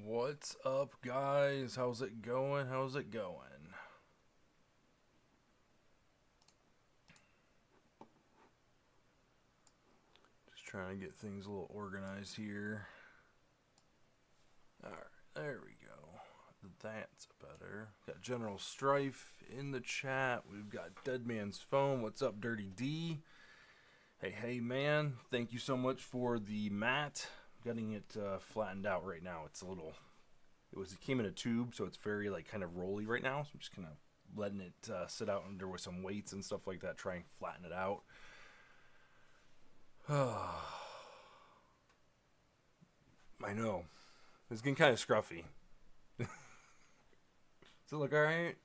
What's up, guys? How's it going? How's it going? Just trying to get things a little organized here. Alright, there we go. That's better. Got General Strife in the chat. We've got Dead Man's Phone. What's up, Dirty D? Hey, man. Thank you so much for the mat. I'm getting it flattened out right now. It's a little... It came in a tube, so it's very kind of rolly right now. So I'm just kind of letting it sit out under with some weights and stuff like that, try and flatten it out. I know. It's getting kind of scruffy. Does it look alright?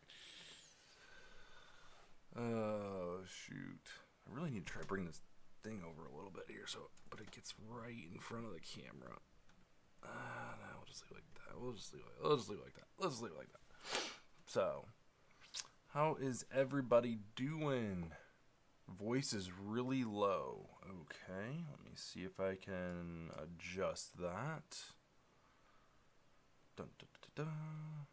Oh, shoot. I really need to try to bring this thing over a little bit here, but it gets right in front of the camera. No, we'll just leave it like that. We'll just leave it like that. Let's leave it like that. So, how is everybody doing? Voice is really low. Okay, let me see if I can adjust that. Dun, dun, dun, dun.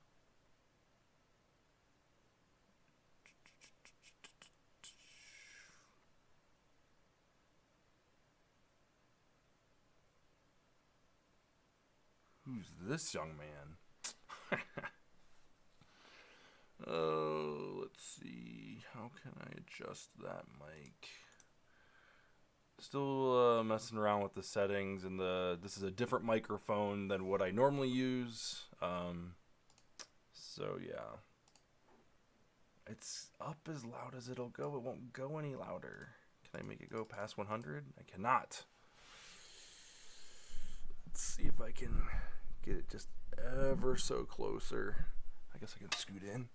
Who's this young man? Oh, let's see. How can I adjust that mic? Still messing around with the settings, and this is a different microphone than what I normally use. So yeah, it's up as loud as it'll go. It won't go any louder. Can I make it go past 100? I cannot. Let's see if I can get it just ever so closer. I guess I can scoot in.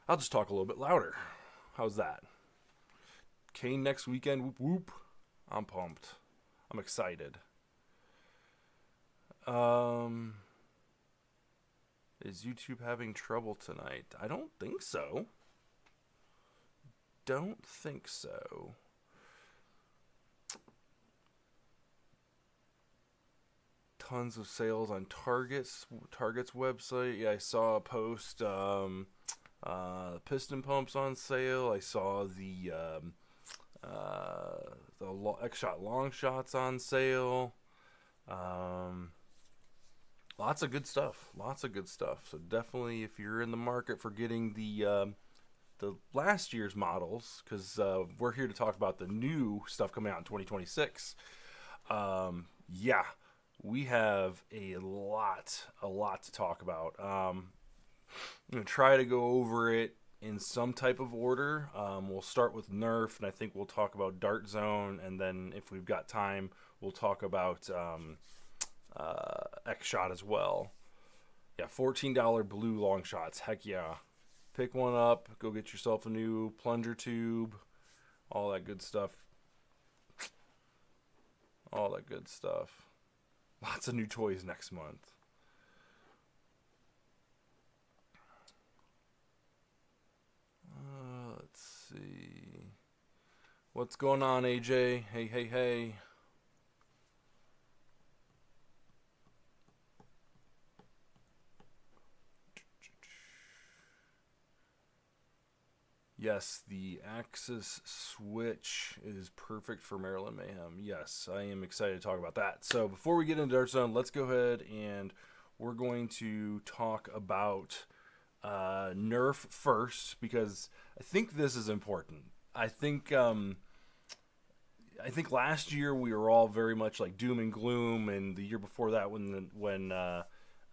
I'll just talk a little bit louder. How's that? Kane next weekend. Whoop whoop. I'm pumped. I'm excited. Is YouTube having trouble tonight? I don't think so. Don't think so. Tons of sales on Target's website. Yeah, I saw a post. Piston pumps on sale. I saw the Xshot long shots on sale. Lots of good stuff. So definitely, if you're in the market for getting the last year's models, because we're here to talk about the new stuff coming out in 2026. Yeah. We have a lot to talk about. I'm going to try to go over it in some type of order. We'll start with Nerf, and I think we'll talk about Dart Zone, and then if we've got time, we'll talk about Xshot as well. Yeah, $14 blue long shots. Heck yeah. Pick one up, go get yourself a new plunger tube, all that good stuff. Lots of new toys next month. Let's see. What's going on, AJ? Hey. Yes, the Axis Switch is perfect for Maryland Mayhem. Yes, I am excited to talk about that. So before we get into Dart Zone, let's go ahead and we're going to talk about Nerf first, because I think this is important. I think last year we were all very much like doom and gloom, and the year before that when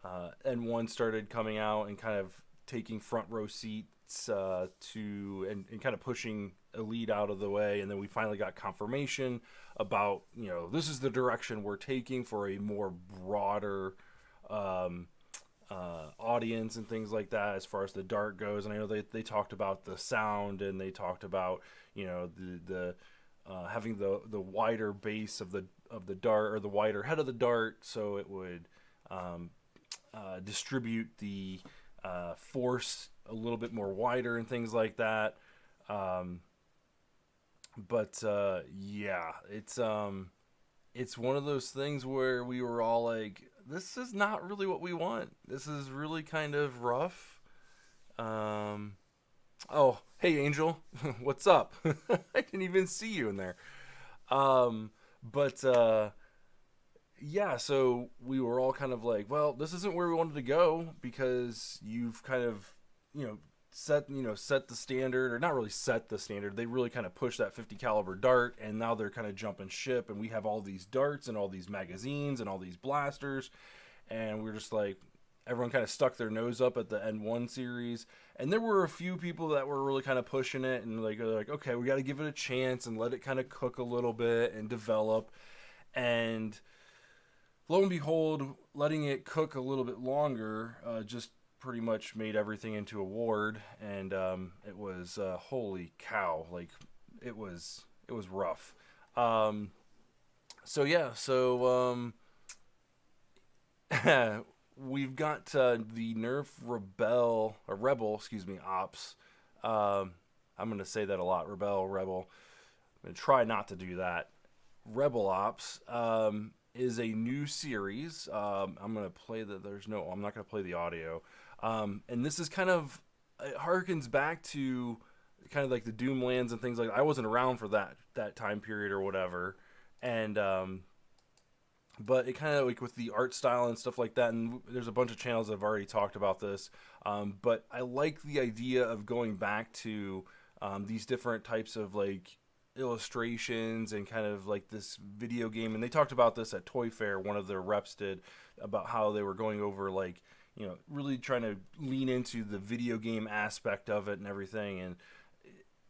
N1 started coming out and kind of taking front row seats and kind of pushing Elite out of the way, and then we finally got confirmation about, this is the direction we're taking for a more broader audience and things like that as far as the dart goes. And I know they talked about the sound, and they talked about the having the wider base of the dart, or the wider head of the dart, so it would distribute the force a little bit more wider and things like that. But yeah, it's one of those things where we were all like, this is not really what we want. This is really kind of rough. Um, oh, hey Angel, what's up? I didn't even see you in there. But yeah, so we were all kind of like, well, this isn't where we wanted to go because you've kind of, you know, set the standard, or not really set the standard. They really kind of pushed that 50 caliber dart, and now they're kind of jumping ship, and we have all these darts and all these magazines and all these blasters, and we're just like, everyone kind of stuck their nose up at the N1 series, and there were a few people that were really kind of pushing it, and like, okay, we got to give it a chance and let it kind of cook a little bit and develop. And lo and behold, letting it cook a little bit longer just pretty much made everything into a ward, and it was holy cow, like it was rough. So yeah, so we've got the Nerf Rebel, excuse me, ops. I'm gonna say that a lot, Rebel. I'm gonna try not to do that. Rebel Ops is a new series. I'm gonna play I'm not gonna play the audio. And this is kind of, it harkens back to kind of like the Doomlands and things like that. I wasn't around for that time period or whatever, and but it kind of like with the art style and stuff like that. And there's a bunch of channels that have already talked about this. But I like the idea of going back to these different types of like illustrations and kind of like this video game. And they talked about this at Toy Fair. One of their reps did, about how they were going over like, you know, really trying to lean into the video game aspect of it and everything.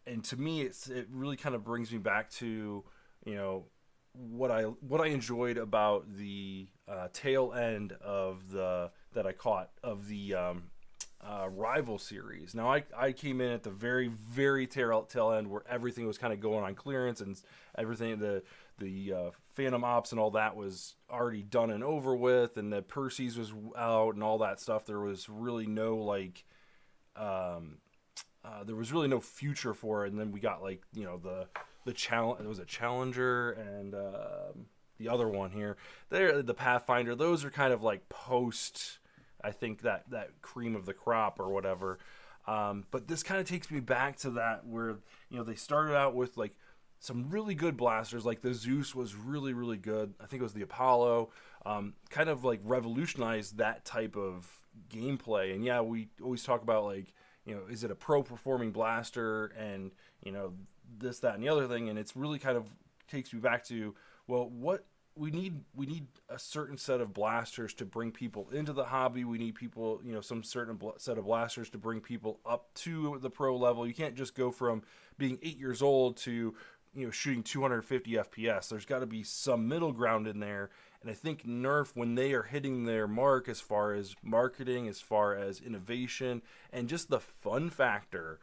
And to me, it really kind of brings me back to, you know, what I enjoyed about the tail end of that I caught of the Rival series. Now I came in at the very very tail end where everything was kind of going on clearance, and everything, the Phantom Ops and all that was already done and over with, and the Percy's was out and all that stuff. There was really no like there was really no future for it. And then we got like, you know, the challenge. There was a Challenger and the other one here. There, the Pathfinder. Those are kind of like post, I think, that cream of the crop or whatever. But this kind of takes me back to that where, you know, they started out with like some really good blasters. Like the Zeus was really really good. I think it was the Apollo. Kind of like revolutionized that type of gameplay. And yeah, we always talk about like, you know, is it a pro performing blaster, and, you know, this, that, and the other thing. And it's really kind of takes me back to, well, what we need a certain set of blasters to bring people into the hobby. We need people, you know, some certain set of blasters to bring people up to the pro level. You can't just go from being 8 years old to, you know, shooting 250 FPS. There's got to be some middle ground in there. And I think Nerf, when they are hitting their mark as far as marketing, as far as innovation, and just the fun factor,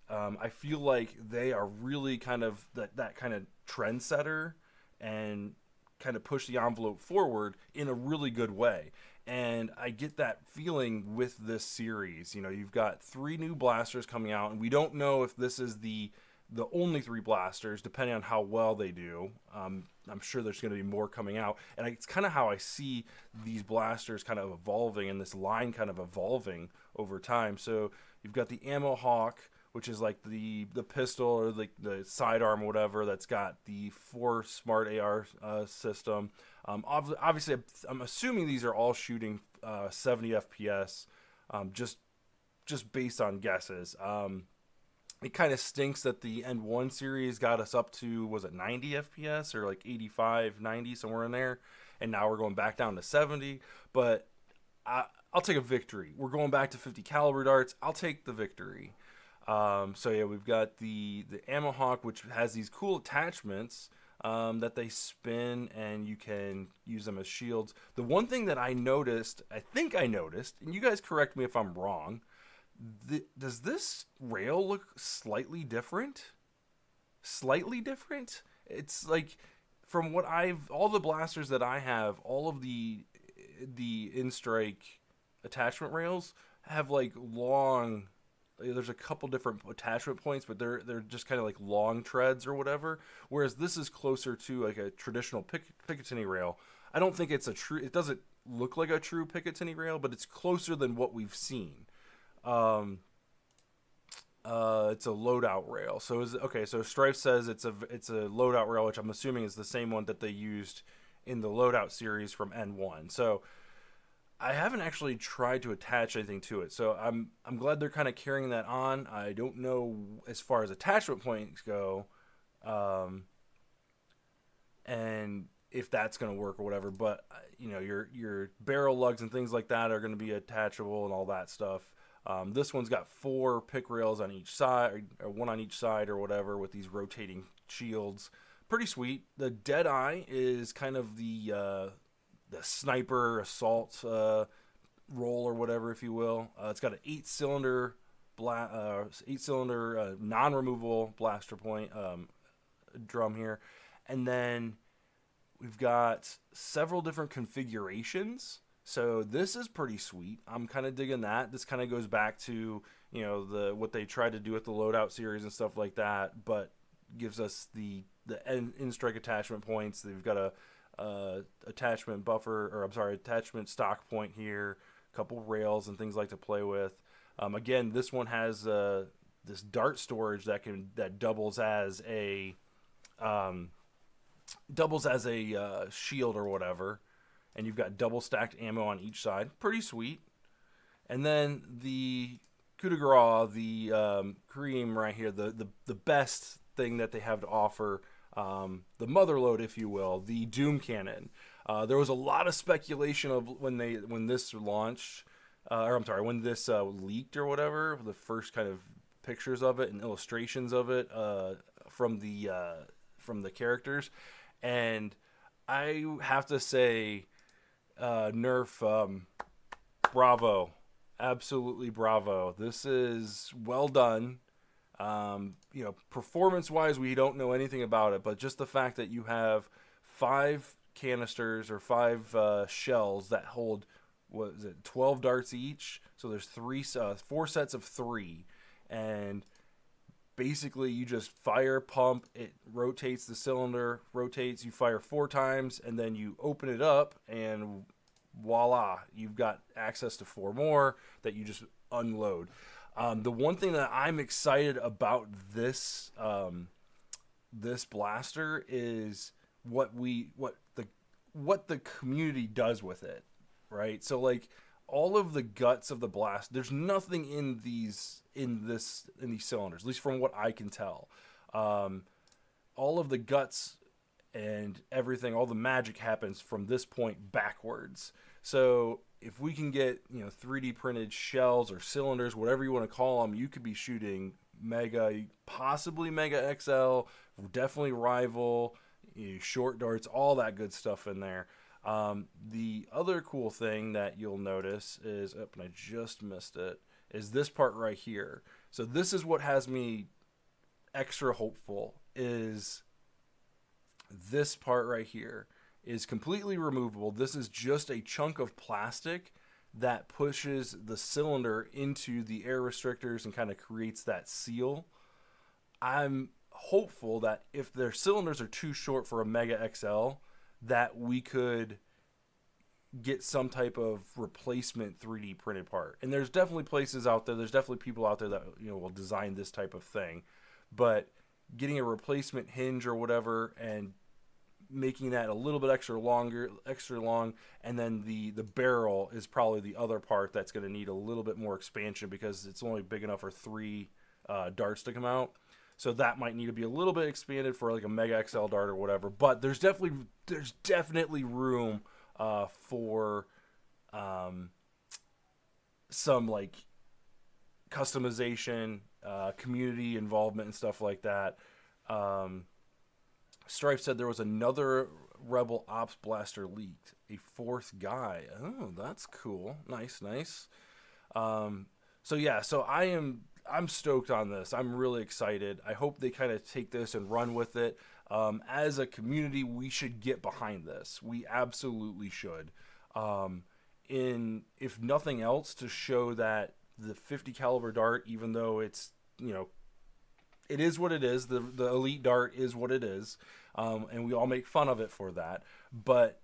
I feel like they are really kind of that kind of trendsetter and kind of push the envelope forward in a really good way. And I get that feeling with this series. You know, you've got 3 new blasters coming out, and we don't know if this is the only 3 blasters, depending on how well they do. I'm sure there's going to be more coming out, and it's kind of how I see these blasters kind of evolving, and this line kind of evolving over time. So you've got the Ammo Hawk, which is like the pistol or like the sidearm or whatever, that's got the 4 smart AR system. Obviously, I'm assuming these are all shooting 70 FPS, just based on guesses. It kind of stinks that the N1 series got us up to, was it 90 FPS or like 85, 90, somewhere in there, and now we're going back down to 70. But I'll take a victory. We're going back to 50 caliber darts. I'll take the victory. So yeah, we've got the Ammo Hawk, which has these cool attachments that they spin, and you can use them as shields. The one thing that I think I noticed, and you guys correct me if I'm wrong, does this rail look slightly different? Slightly different? It's like, from what all the blasters that I have, all of the in-strike attachment rails have like long, there's a couple different attachment points, but they're just kind of like long treads or whatever, whereas this is closer to like a traditional Picatinny rail. I don't think it's it doesn't look like a true Picatinny rail, but it's closer than what we've seen. Um, it's a loadout rail. So so Strife says it's a loadout rail, which I'm assuming is the same one that they used in the loadout series from N1. So I haven't actually tried to attach anything to it. So I'm glad they're kind of carrying that on. I don't know as far as attachment points go, and if that's going to work or whatever. But your barrel lugs and things like that are going to be attachable and all that stuff. This one's got 4 pick rails on each side, or 1 on each side or whatever, with these rotating shields. Pretty sweet. The Deadeye is kind of the sniper assault roll or whatever, if you will. It's got an 8-cylinder non-removable blaster point drum here, and then we've got several different configurations. So this is pretty sweet. I'm kind of digging that. This kind of goes back to what they tried to do with the loadout series and stuff like that, but gives us the end strike attachment points. They've got a attachment stock point here, a couple rails and things like to play with. Again, this one has this dart storage that doubles as a shield or whatever. And you've got double stacked ammo on each side. Pretty sweet. And then the coup de grace, the cream right here, the best thing that they have to offer, the mother load, if you will, the Doom Cannon. There was a lot of speculation of when this launched, when this leaked or whatever, the first kind of pictures of it and illustrations of it from the characters. And I have to say, Nerf, bravo, absolutely bravo. This is well done. Performance wise, we don't know anything about it, but just the fact that you have 5 canisters or 5 shells that hold, 12 darts each. So there's 4 sets of 3, and basically you just fire, pump, it rotates, the cylinder rotates, you fire 4 times, and then you open it up, and voila, you've got access to 4 more that you just unload. The one thing that I'm excited about this blaster is what the community does with it, right? So like all of the guts of the blast, there's nothing in these cylinders, at least from what I can tell. All of the guts and everything, all the magic happens from this point backwards. So if we can get 3D printed shells or cylinders, whatever you want to call them, you could be shooting Mega, possibly Mega XL, definitely Rival, short darts, all that good stuff in there. The other cool thing that you'll notice is, and I just missed it, is this part right here. So this is what has me extra hopeful, is this part right here is completely removable. This is just a chunk of plastic that pushes the cylinder into the air restrictors and kind of creates that seal. I'm hopeful that if their cylinders are too short for a Mega XL, that we could get some type of replacement 3D printed part. And there's definitely places out there, there's definitely people out there that will design this type of thing. But getting a replacement hinge or whatever and making that a little bit extra long, and then the barrel is probably the other part that's going to need a little bit more expansion because it's only big enough for 3 darts to come out. So that might need to be a little bit expanded for like a Mega XL dart or whatever. But there's definitely room for some like customization, community involvement and stuff like that. Strife said there was another Rebel Ops blaster leaked, a 4th guy. Oh, that's cool. Nice. So I'm stoked on this. I'm really excited. I hope they kind of take this and run with it. As a community, we should get behind this. We absolutely should. If nothing else, to show that the 50 caliber dart, even though it's, it is what it is. The elite dart is what it is. And we all make fun of it for that. But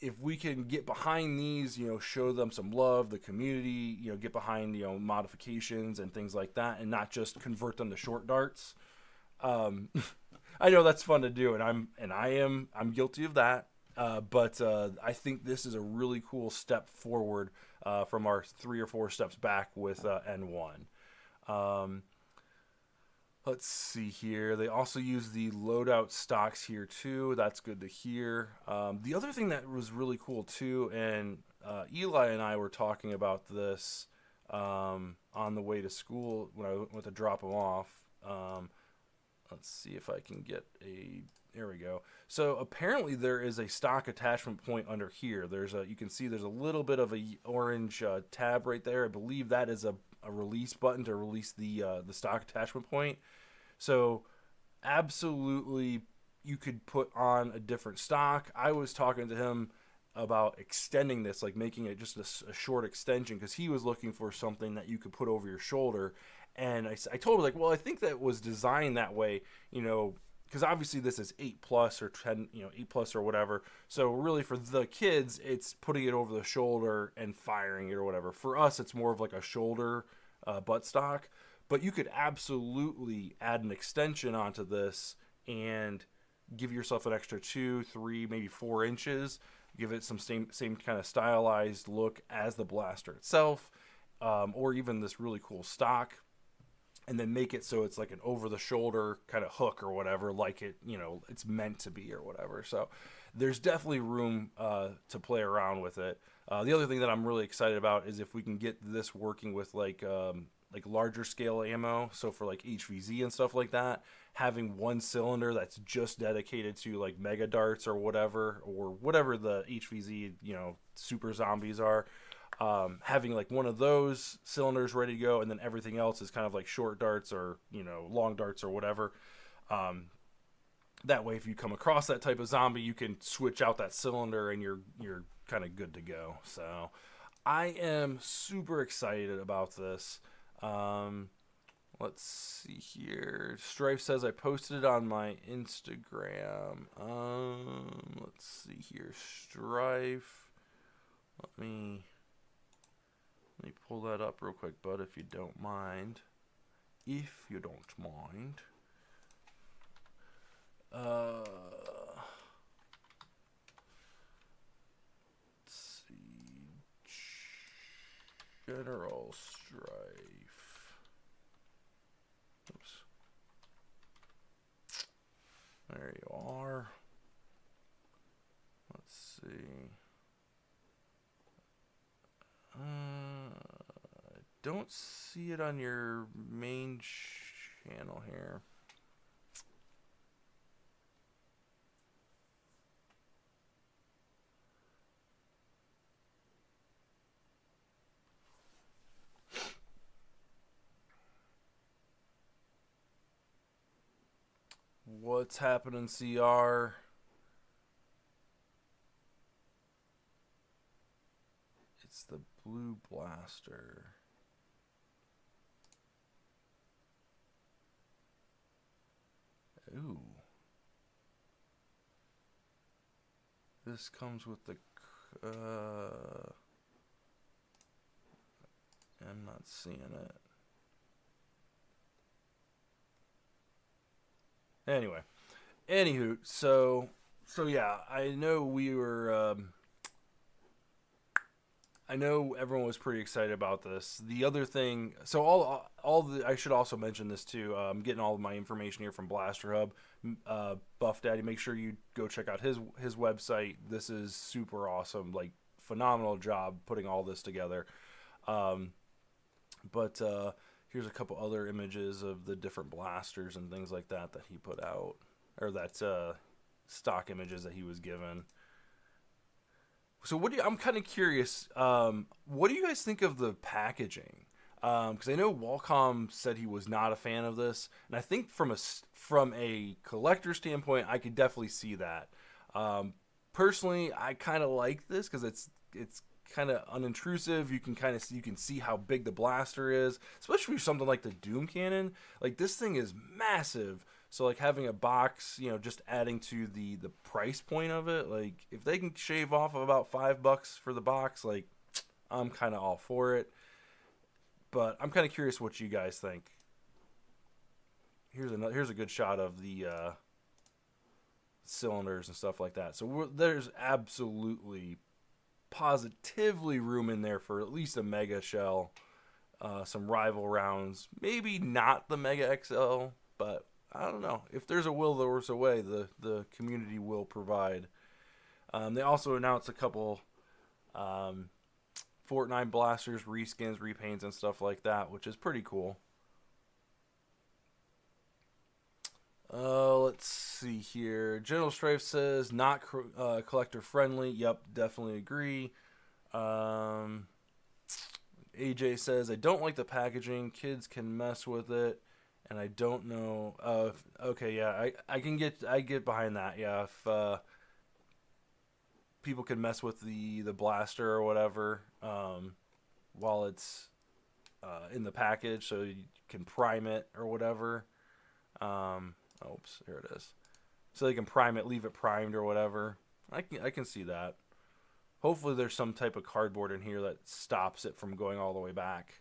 if we can get behind these, show them some love, the community, get behind, modifications and things like that, and not just convert them to short darts. I know that's fun to do, and I'm guilty of that. But I think this is a really cool step forward from our 3 or 4 steps back with N1. Let's see here. They also use the loadout stocks here too. That's good to hear. The other thing that was really cool too, and Eli and I were talking about this on the way to school when I went to drop them off. Let's see if I can get a... There we go. So apparently there is a stock attachment point under here. You can see there's a little bit of a orange tab right there. I believe that is a release button to release the stock attachment point. So absolutely you could put on a different stock. I was talking to him about extending this, like making it just a short extension, because he was looking for something that you could put over your shoulder. And I told him, like, well, I think that was designed that way, because obviously this is 8+ or 10, 8+ or whatever. So really for the kids, it's putting it over the shoulder and firing it or whatever. For us, it's more of like a shoulder buttstock. But you could absolutely add an extension onto this and give yourself an extra 2, 3, maybe 4 inches. Give it some same kind of stylized look as the blaster itself, or even this really cool stock. And then make it so it's like an over-the-shoulder kind of hook or whatever, like it's meant to be or whatever. So there's definitely room to play around with it. The other thing that I'm really excited about is if we can get this working with like larger scale ammo. So for like HVZ and stuff like that, having one cylinder that's just dedicated to like mega darts or whatever the HVZ super zombies are. Having like one of those cylinders ready to go, and then everything else is kind of like short darts or long darts or whatever. That way, if you come across that type of zombie, you can switch out that cylinder and you're kind of good to go. So I am super excited about this. Let's see here. Strife says I posted it on my Instagram. Let's see here. Strife. Let me pull that up real quick, bud, if you don't mind. If you don't mind. Let's see. General Strife. Oops. There you are. Let's see. I don't see it on your main channel here. What's happening, CR? It's the blue blaster. Ooh. This comes with the... I'm not seeing it. Anyway. Anywho, so yeah, I know we were... I know everyone was pretty excited about this. The other thing, so I should also mention this too. I'm getting all of my information here from Blaster Hub. Buff Daddy, make sure you go check out his website. This is super awesome, like phenomenal job putting all this together. But here's a couple other images of the different blasters and things like that he put out, or that stock images that he was given. So I'm kind of curious, what do you guys think of the packaging? Because I know Wacom said he was not a fan of this, and I think from a collector standpoint, I could definitely see that. Personally, I kind of like this because it's kind of unintrusive. You can see how big the blaster is, especially for something like the Doom Cannon. Like, this thing is massive. So like having a box, you know, just adding to the price point of it. Like if they can shave off about $5 for the box, like I'm kind of all for it. But I'm kind of curious what you guys think. Here's a good shot of the cylinders and stuff like that. So there's absolutely, positively room in there for at least a mega shell, some rival rounds. Maybe not the Mega XL, but I don't know. If there's a will, there's a way. The community will provide. They also announced a couple Fortnite blasters, reskins, repaints, and stuff like that, which is pretty cool. Let's see here. General Strife says not collector friendly. Yep, definitely agree. AJ says I don't like the packaging. Kids can mess with it, and I don't know. Okay, yeah, I get behind that. Yeah, if people can mess with the blaster or whatever while it's in the package, so you can prime it or whatever. Oops, here it is. So they can prime it, leave it primed or whatever. I can see that. Hopefully there's some type of cardboard in here that stops it from going all the way back.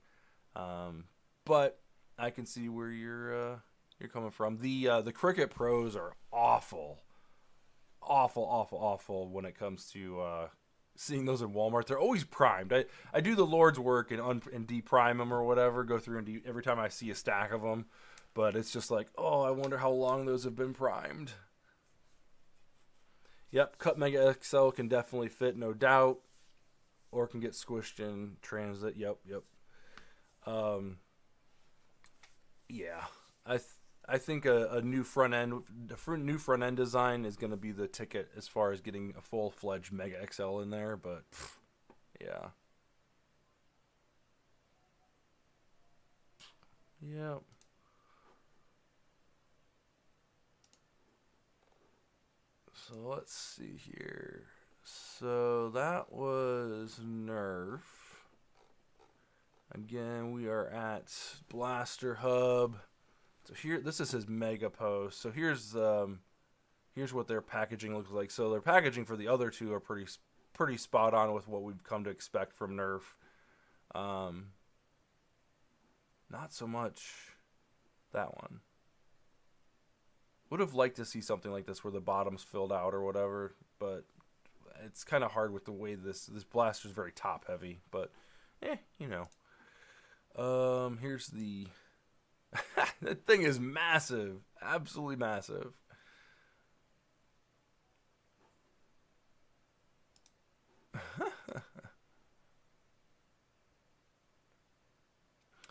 But I can see where you're coming from. The Cricket Pros are awful when it comes to seeing those in Walmart. They're always primed. I do the Lord's work and deprime them or whatever. Go through and every time I see a stack of them. But it's just like, oh, I wonder how long those have been primed. Yep, Cut Mega XL can definitely fit, no doubt. Or can get squished in transit. Yep. Yeah. I think a new front end design is going to be the ticket as far as getting a full-fledged Mega XL in there, but yeah. Yep. So let's see here. So that was Nerf. Again, we are at Blaster Hub. So here, this is his mega post. So here's what their packaging looks like. So their packaging for the other two are pretty spot on with what we've come to expect from Nerf. Not so much that one. Would have liked to see something like this where the bottom's filled out or whatever, but it's kind of hard with the way this blaster is very top heavy. But you know. Here's the that thing is massive, absolutely massive.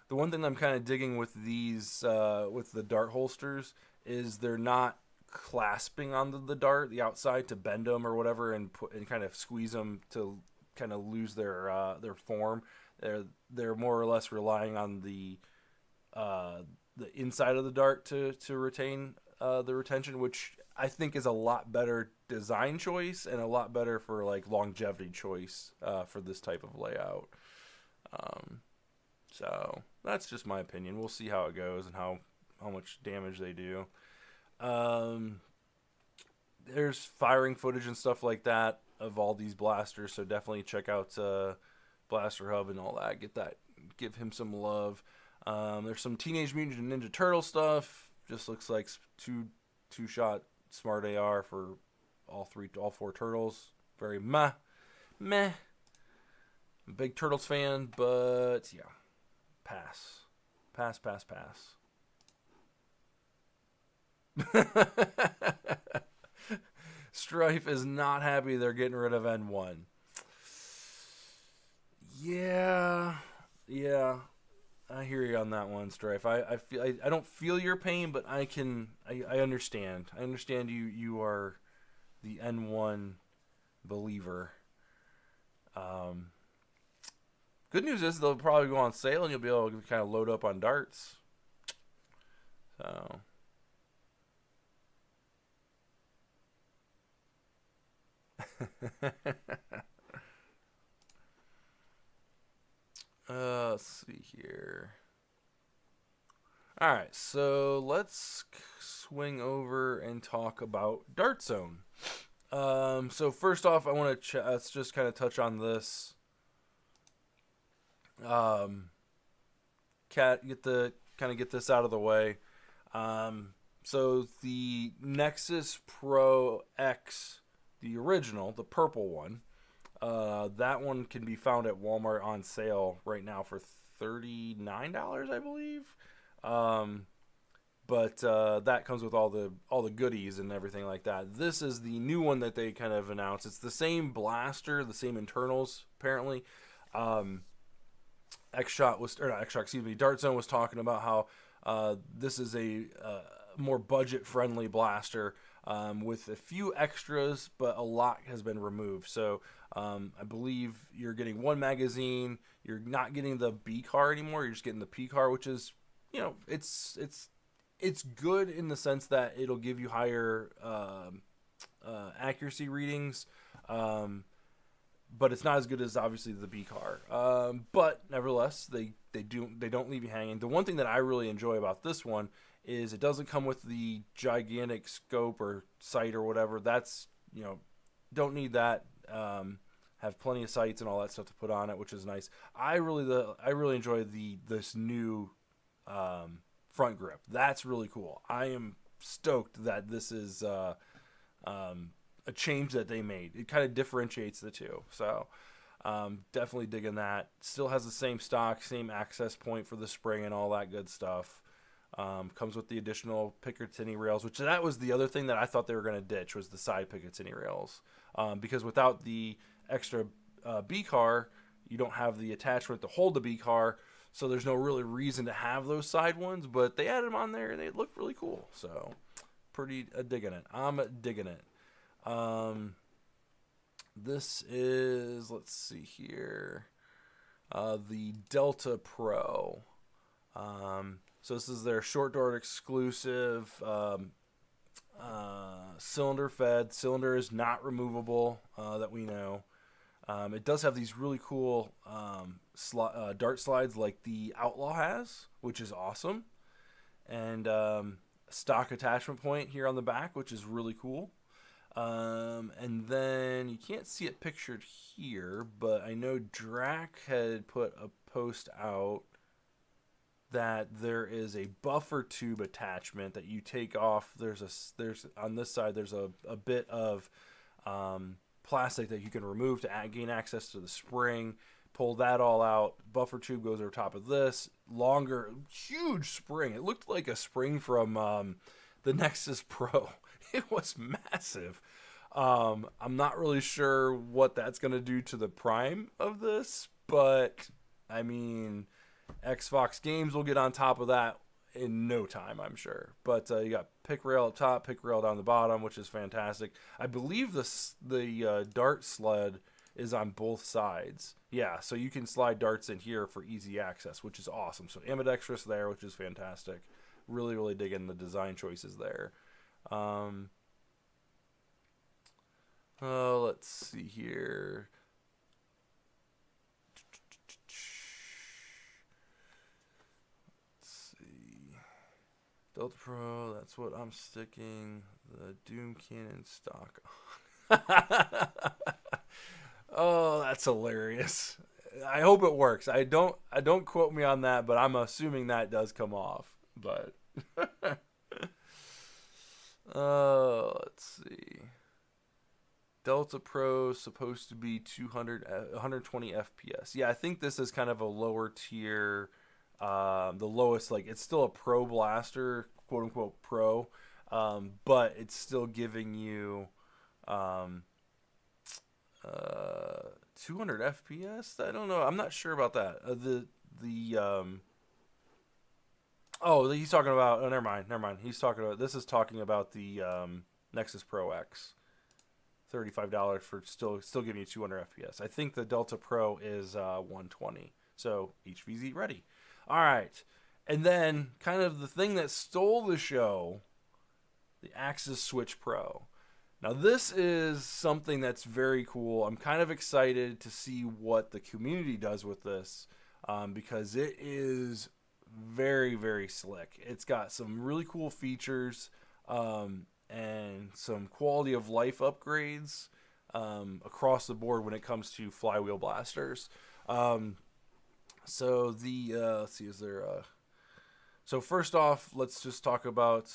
The one thing I'm kind of digging with these, with the dart holsters, is they're not clasping onto the dart, the outside, to bend them or whatever, and kind of squeeze them to kind of lose their form. They're more or less relying on the inside of the dart to retain the retention, which I think is a lot better design choice and a lot better for like longevity choice for this type of layout. So that's just my opinion. We'll see how it goes and how much damage they do. There's firing footage and stuff like that of all these blasters, so definitely check out Blaster Hub and all that. Give him some love. There's some Teenage Mutant Ninja Turtle stuff. Just looks like two-shot smart AR for all four turtles. Very meh. I'm a big Turtles fan, but yeah. Pass. Strife is not happy they're getting rid of N1. Yeah. I hear you on that one, Strife. I don't feel your pain, but I understand. I understand you are the N1 believer. Good news is they'll probably go on sale and you'll be able to kind of load up on darts. So let's see here. All right, so let's swing over and talk about Dart Zone. So first off, I want to let's just kind of touch on this. Um, get this out of the way. So the Nexus Pro X, the original, the purple one, that one can be found at Walmart on sale right now for $39, I believe. But that comes with all the goodies and everything like that. This is the new one that they kind of announced. It's the same blaster, the same internals apparently. Xshot was, or not Xshot, excuse me, Dart Zone was talking about how this is a more budget-friendly blaster with a few extras, but a lot has been removed. So I believe you're getting one magazine. You're not getting the B car anymore. You're just getting the P car, which is, it's good in the sense that it'll give you higher accuracy readings. But it's not as good as obviously the B car. But nevertheless, they don't leave you hanging. The one thing that I really enjoy about this one is it doesn't come with the gigantic scope or sight or whatever. That's, don't need that. Have plenty of sights and all that stuff to put on it, which is nice. I really enjoy this new front grip. That's really cool. I am stoked that this is a change that they made. It kind of differentiates the two. So definitely digging that. Still has the same stock, same access point for the spring and all that good stuff. Comes with the additional Picatinny rails, which that was the other thing that I thought they were going to ditch, was the side Picatinny rails. Because without the extra B car, you don't have the attachment to hold the B car, so there's no really reason to have those side ones, but they added them on there and they look really cool. So pretty digging it. I'm digging it. This is, let's see here, the Delta Pro. So this is their short dart exclusive, cylinder fed. Cylinder is not removable, that we know. It does have these really cool dart slides like the Outlaw has, which is awesome. And stock attachment point here on the back, which is really cool. And then you can't see it pictured here, but I know Drac had put a post out that there is a buffer tube attachment that you take off. There's on this side there's a bit of plastic that you can remove to gain access to the spring. Pull that all out. Buffer tube goes over top of this. Longer, huge spring. It looked like a spring from the Nexus Pro. It was massive. I'm not really sure what that's going to do to the prime of this, but I mean, Xbox Games will get on top of that in no time, I'm sure. But you got pick rail up top, pick rail down the bottom, which is fantastic. I believe the dart sled is on both sides. Yeah, so you can slide darts in here for easy access, which is awesome. So ambidextrous there, which is fantastic. Really, really digging the design choices there. Let's see here. Let's see. Delta Pro, that's what I'm sticking the Doom Cannon stock on. Oh, that's hilarious. I hope it works. I don't quote me on that, but I'm assuming that does come off. But let's see. Delta Pro is supposed to be 120 FPS. Yeah, I think this is kind of a lower tier, the lowest, like it's still a pro blaster, quote unquote pro, but it's still giving you 200 FPS. I don't know. I'm not sure about that. He's talking about. Oh, never mind. He's talking about. This is talking about the Nexus Pro X. $35 for still giving you 200 FPS. I think the Delta Pro is 120. So HVZ ready. All right, and then kind of the thing that stole the show, the Axis Switch Pro. Now this is something that's very cool. I'm kind of excited to see what the community does with this, because it is very, very slick. It's got some really cool features, and some quality of life upgrades across the board when it comes to flywheel blasters. So the let's see, is there so first off, let's just talk about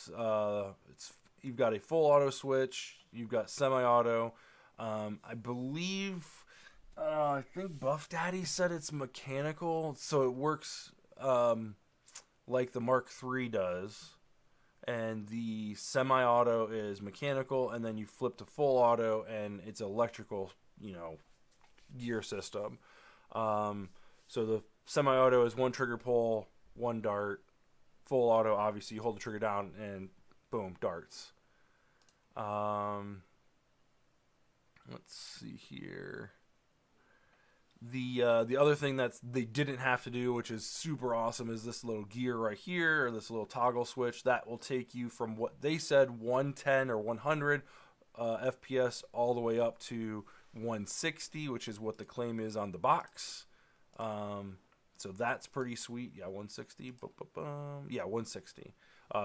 you've got a full auto switch, you've got semi-auto. I believe I think Buff Daddy said it's mechanical, so it works like the Mark III does. And the semi-auto is mechanical, and then you flip to full auto, and it's electrical, gear system. So the semi-auto is one trigger pull, one dart. Full auto, obviously, you hold the trigger down, and boom, darts. Let's see here. The other thing that they didn't have to do, which is super awesome, is this little gear right here, or this little toggle switch that will take you from what they said 110 or 100 FPS all the way up to 160, which is what the claim is on the box. So that's pretty sweet. Yeah, 160. Yeah, 160.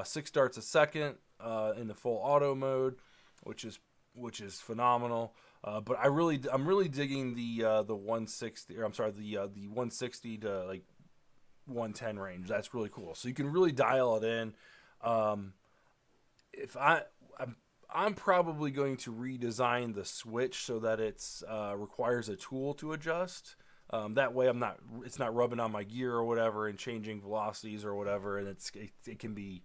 6 darts a second in the full auto mode, which is phenomenal. But I'm really digging the 160, or I'm sorry, the 160 to like 110 range. That's really cool. So you can really dial it in. If I'm probably going to redesign the switch so that it's requires a tool to adjust. That way it's not rubbing on my gear or whatever and changing velocities or whatever, and it can be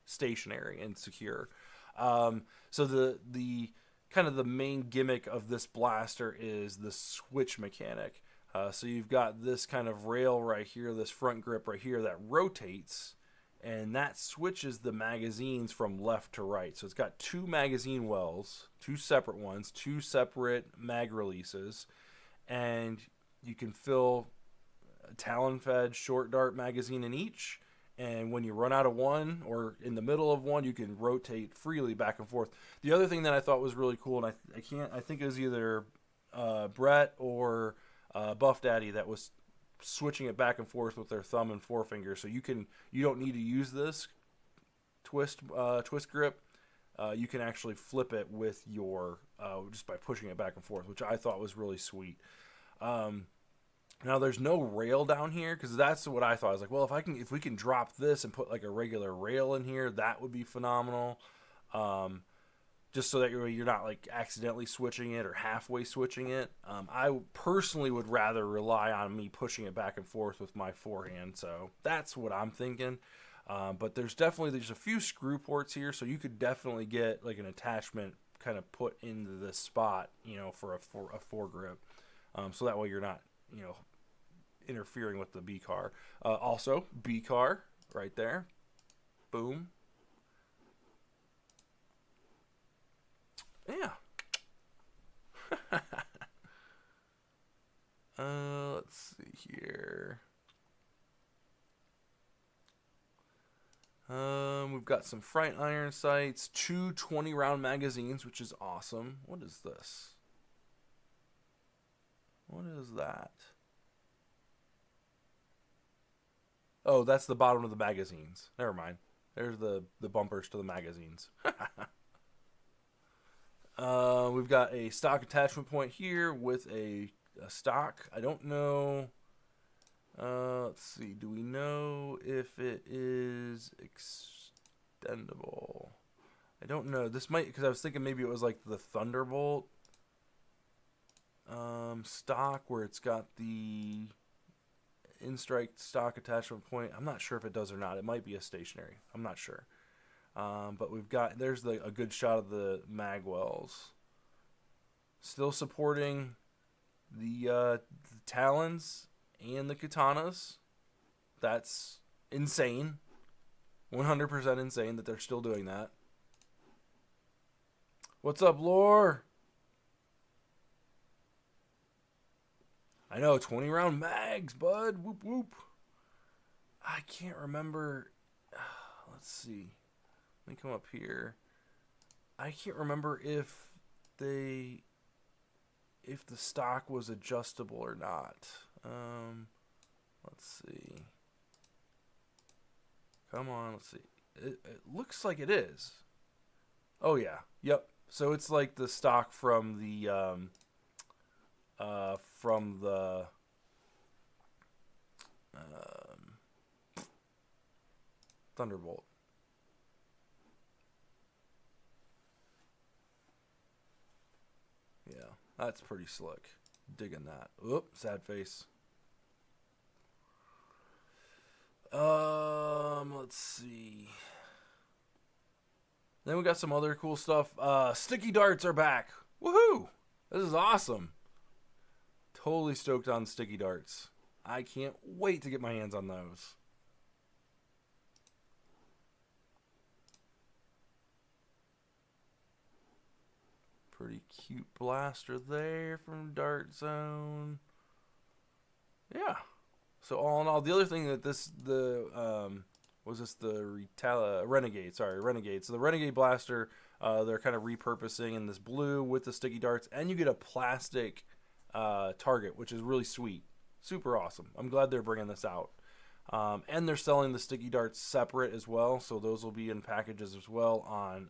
stationary and secure. So the kind of the main gimmick of this blaster is the switch mechanic. So you've got this kind of rail right here, this front grip right here that rotates, and that switches the magazines from left to right. So it's got 2 magazine wells, 2 separate ones, 2 separate mag releases, and you can fill a Talon-fed short dart magazine in each. And when you run out of one, or in the middle of one, you can rotate freely back and forth. The other thing that I thought was really cool, and I think it was either Brett or Buff Daddy that was switching it back and forth with their thumb and forefinger. So you don't need to use this twist grip. You can actually flip it with your just by pushing it back and forth, which I thought was really sweet. Now there's no rail down here, because that's what I thought. I was like, well, if we can drop this and put like a regular rail in here, that would be phenomenal. Just so that you're not like accidentally switching it or halfway switching it. I personally would rather rely on me pushing it back and forth with my forehand, so that's what I'm thinking. But there's a few screw ports here, so you could definitely get like an attachment kind of put into this spot, for a foregrip. So that way you're not, interfering with the B car. Also, B car right there. Boom. Yeah. Let's see here. We've got some front iron sights, 2 20-round magazines, which is awesome. What is this? What is that? Oh, that's the bottom of the magazines. Never mind. There's the bumpers to the magazines. We've got a stock attachment point here with a stock. I don't know. Let's see. Do we know if it is extendable? I don't know. This might, because I was thinking maybe it was like the Thunderbolt stock, where it's got the in-strike stock attachment point. I'm not sure if it does or not. It might be a stationary. I'm not sure. But there's a good shot of the mag wells. Still supporting the talons and the katanas. That's insane. 100% insane that they're still doing that. What's up, Lore? I know, 20-round mags, bud. Whoop, whoop. I can't remember. Let's see. Let me come up here. I can't remember if the stock was adjustable or not. Let's see. Come on, let's see. It looks like it is. Oh yeah, yep. So it's like the stock from the um, Thunderbolt. Yeah, that's pretty slick. Digging that. Oop, sad face. Let's see. Then we got some other cool stuff. Sticky darts are back. Woohoo! This is awesome. Totally stoked on sticky darts. I can't wait to get my hands on those. Pretty cute blaster there from Dart Zone. Yeah. So all in all, the other thing that was this the Renegade? Sorry, Renegade. So the Renegade blaster, they're kind of repurposing in this blue with the sticky darts, and you get a plastic target, which is really sweet, super awesome. I'm glad they're bringing this out, and they're selling the sticky darts separate as well. So those will be in packages as well on.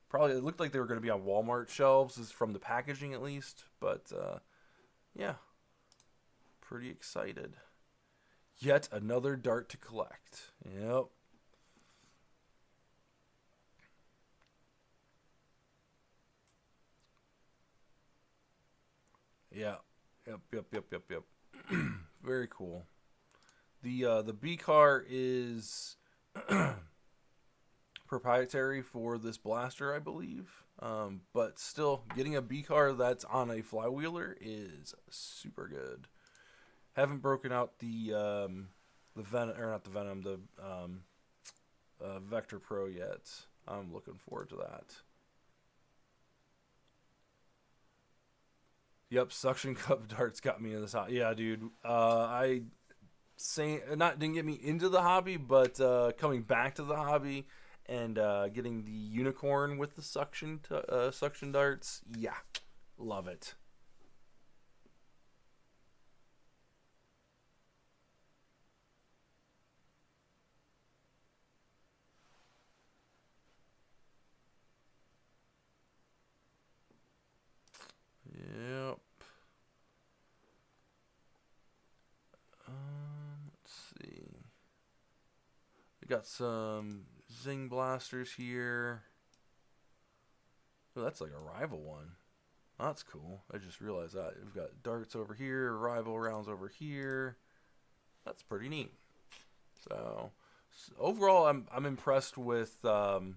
Probably it looked like they were going to be on Walmart shelves, is from the packaging at least. But yeah, pretty excited. Yet another dart to collect. Yep. Yeah. Yep. Very cool. The B car is proprietary for this blaster, I believe. But still, getting a B car that's on a flywheeler is super good. Haven't broken out the Venom, or not the Venom, the Vector Pro yet. I'm looking forward to that. Yep, suction cup darts got me in this hobby. Yeah, dude. I say not didn't get me into the hobby, but coming back to the hobby and getting the unicorn with the suction darts. Yeah, love it. Yep. Let's see. We got some Zing blasters here. Oh, that's like a rival one. That's cool. I just realized that. We've got darts over here, rival rounds over here. That's pretty neat. So overall, I'm impressed with Buff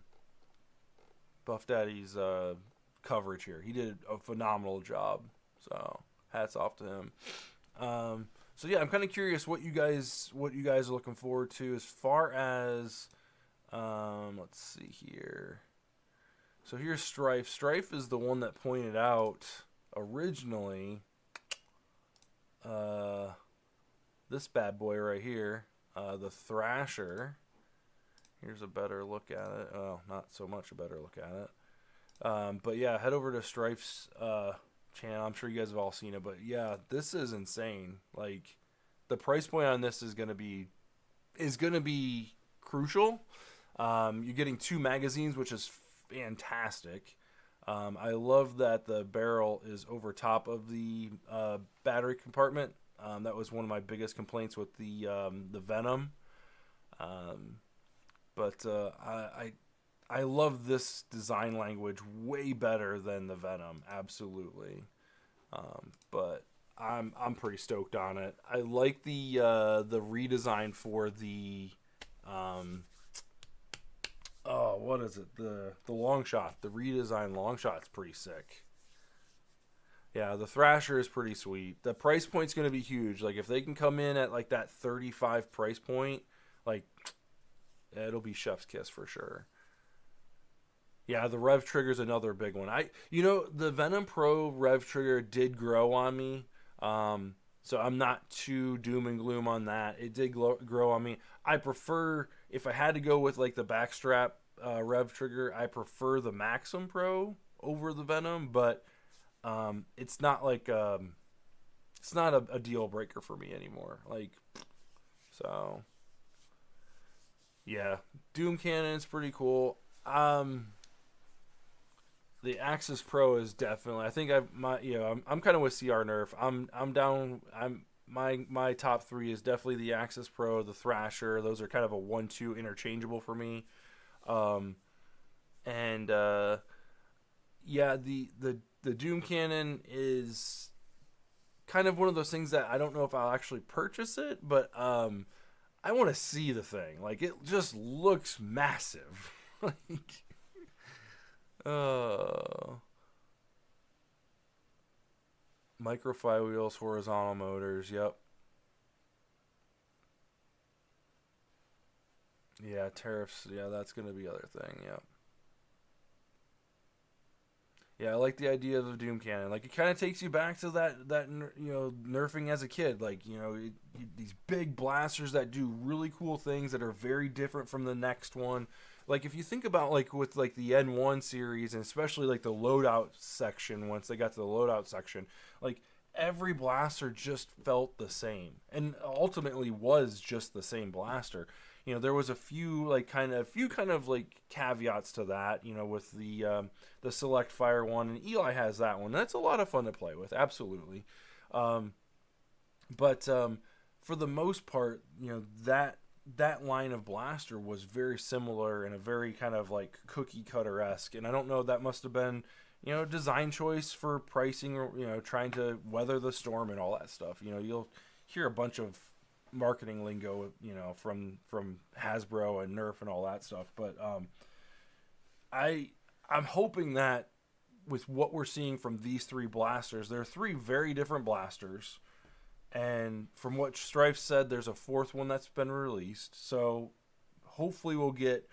Daddy's coverage here. He did a phenomenal job. So hats off to him. So yeah, I'm kind of curious what you guys are looking forward to as far as let's see here. So here's Strife. Strife is the one that pointed out originally this bad boy right here, the Thrasher. Here's a better look at it. Oh, not so much a better look at it. But yeah, head over to Strife's channel. I'm sure you guys have all seen it, but yeah, this is insane. Like, the price point on this is gonna be crucial. You're getting 2 magazines, which is fantastic. I love that the barrel is over top of the battery compartment. That was one of my biggest complaints with the Venom. But I love this design language way better than the Venom, absolutely. But I'm pretty stoked on it. I like the redesign for the what is it? The long shot. The redesigned long shot's pretty sick. Yeah, the Thrasher is pretty sweet. The price point's going to be huge. Like, if they can come in at like that 35 price point, like, it'll be chef's kiss for sure. Yeah, the Rev Trigger's another big one. The Venom Pro Rev Trigger did grow on me. So I'm not too doom and gloom on that. It did grow on me. I prefer, if I had to go with like the backstrap Rev Trigger, I prefer the Maxim Pro over the Venom, but it's not like it's not a deal breaker for me anymore. Like, so Yeah, Doom Cannon is pretty cool. Um, the Axis Pro is definitely. I think I'm kind of with CR Nerf. I'm down. My top three is definitely the Axis Pro, the Thrasher. Those are kind of a 1-2 interchangeable for me. Um, and yeah, the Doom Cannon is kind of one of those things that I don't know if I'll actually purchase it, but I want to see the thing. Like, it just looks massive. Like, uh, micro flywheels, horizontal motors. Yep. Yeah, tariffs. Yeah, that's gonna be the other thing. Yep. Yeah, I like the idea of the Doom Cannon. Like, it kind of takes you back to that nerfing as a kid. Like, these big blasters that do really cool things that are very different from the next one. Like, if you think about, like, with like the N1 series, and especially like the loadout section, once they got to the loadout section, like, every blaster just felt the same, and ultimately was just the same blaster. There was a few kind of like caveats to that. With the select fire one, and Eli has that one. That's a lot of fun to play with, absolutely. Um, but for the most part, that line of blaster was very similar and a very kind of like cookie cutter esque. And I don't know, that must have been design choice for pricing, or trying to weather the storm and all that stuff. You'll hear a bunch of marketing lingo, from Hasbro and Nerf and all that stuff. But I'm hoping that with what we're seeing from these three blasters, there are three very different blasters, and from what Strife said, there's a fourth one that's been released. So hopefully we'll get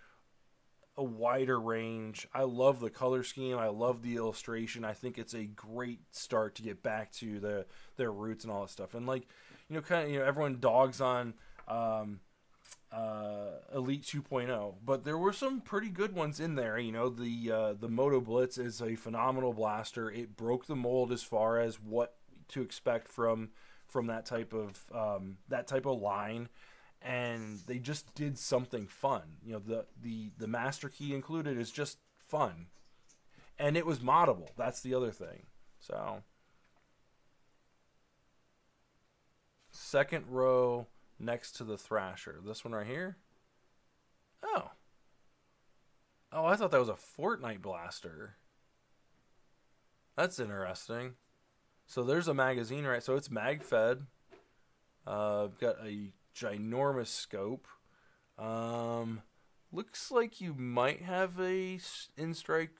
a wider range. I love the color scheme. I love the illustration. I think it's a great start to get back to their roots and all that stuff. And like, everyone dogs on Elite 2.0, but there were some pretty good ones in there. The Moto Blitz is a phenomenal blaster. It broke the mold as far as what to expect from that type of line, and they just did something fun. The master key included is just fun, and it was moddable. That's the other thing. So, second row next to the Thrasher. This one right here. Oh. Oh, I thought that was a Fortnite blaster. That's interesting. So there's a magazine, right? So it's mag fed. Got a ginormous scope. Looks like you might have a in-strike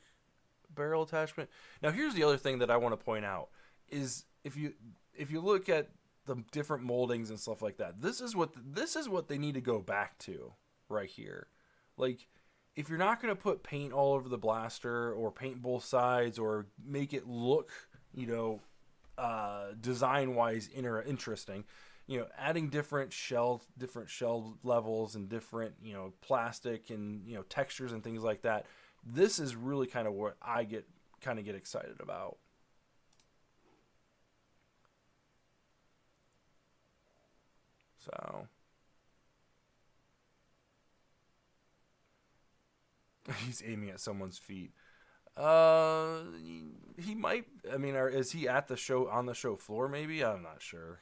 barrel attachment. Now here's the other thing that I want to point out is if you look at the different moldings and stuff like that, this is what they need to go back to right here. Like, if you're not going to put paint all over the blaster or paint both sides or make it look, design wise interesting, adding different shell levels and different plastic and textures and things like that, this is really kind of what I get excited about. So he's aiming at someone's feet. He might. I mean, is he at the show, on the show floor? Maybe, I'm not sure.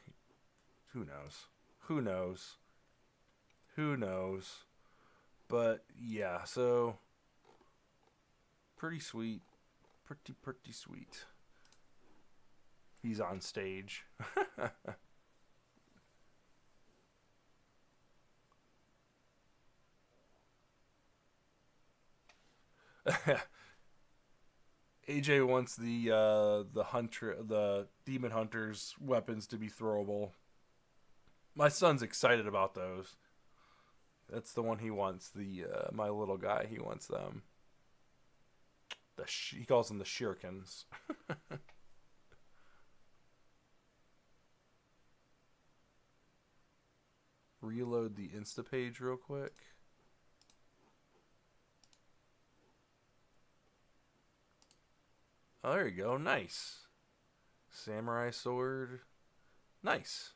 Who knows? Who knows? Who knows? But yeah, so pretty sweet, pretty sweet. He's on stage. AJ wants the demon hunter's weapons to be throwable. My son's excited about those. That's the one he wants. My little guy, he wants them. He calls them the shurikens. Reload the Insta page real quick. Oh, there you go. Nice. Samurai sword. Nice.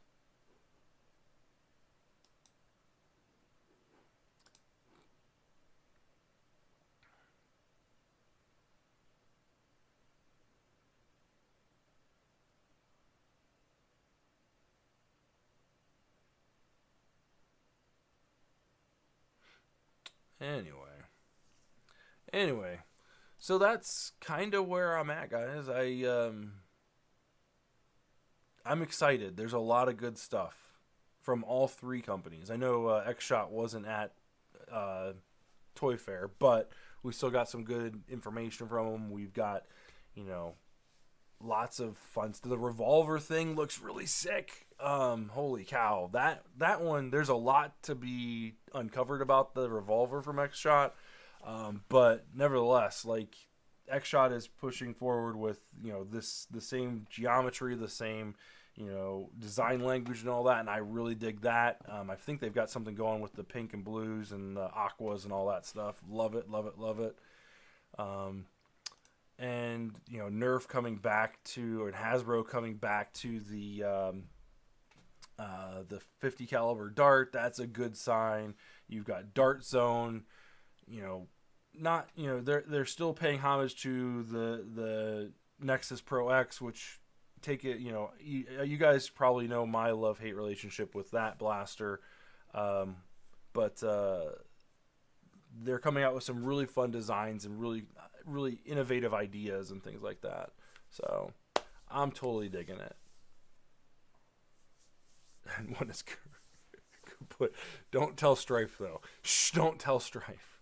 Anyway, so that's kind of where I'm at, guys. I'm excited. There's a lot of good stuff from all three companies. I know Xshot wasn't at Toy Fair, but we still got some good information from them. We've got, you know, lots of fun. The revolver thing looks really sick. Holy cow. That one, there's a lot to be uncovered about the revolver from Xshot. But nevertheless, like, Xshot is pushing forward with, you know, the same geometry, the same, you know, design language and all that, and I really dig that. I think they've got something going with the pink and blues and the aquas and all that stuff. Love it, love it, love it. And, you know, Nerf coming back to, and Hasbro coming back to the 50 caliber dart. That's a good sign. You've got Dart Zone, you know, not, you know, they're still paying homage to the Nexus Pro X, which, take it, you know, you guys probably know my love-hate relationship with that blaster. But they're coming out with some really fun designs and really innovative ideas and things like that. So I'm totally digging it. And one is put, don't tell Strife though. Shh, don't tell Strife.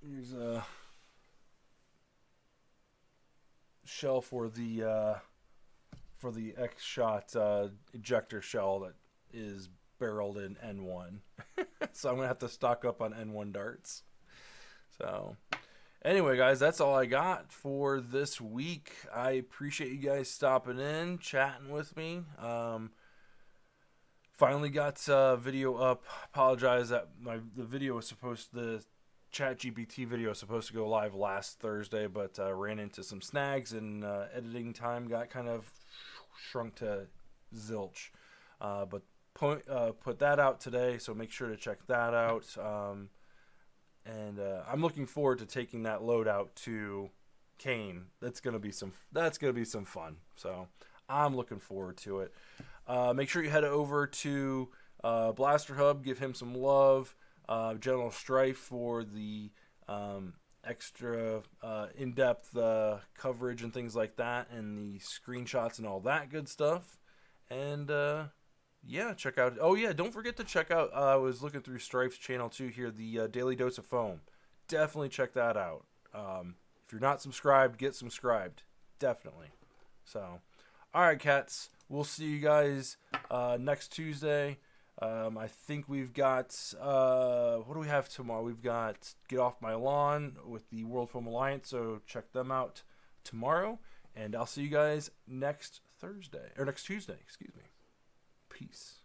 Here's a shell for the Xshot ejector shell that is barreled in N1. So I'm gonna have to stock up on N1 darts. So anyway, guys, that's all I got for this week. I appreciate you guys stopping in, chatting with me. Finally got video up. Apologize that the video was the ChatGPT video was supposed to go live last Thursday, but ran into some snags and editing time got kind of shrunk to zilch. But put that out today, so make sure to check that out. And I'm looking forward to taking that load out to Kane. That's gonna be some fun. So I'm looking forward to it. Make sure you head over to Blaster Hub, give him some love. General Strife for the extra in-depth coverage and things like that, and the screenshots and all that good stuff. And yeah, check out. Oh yeah, don't forget to check out. I was looking through Strife's channel too here, the Daily Dose of Foam. Definitely check that out. If you're not subscribed, get subscribed. Definitely. So, all right, cats. We'll see you guys next Tuesday. I think we've got, what do we have tomorrow? We've got Get Off My Lawn with the World Foam Alliance, so check them out tomorrow. And I'll see you guys next Tuesday, excuse me. Peace.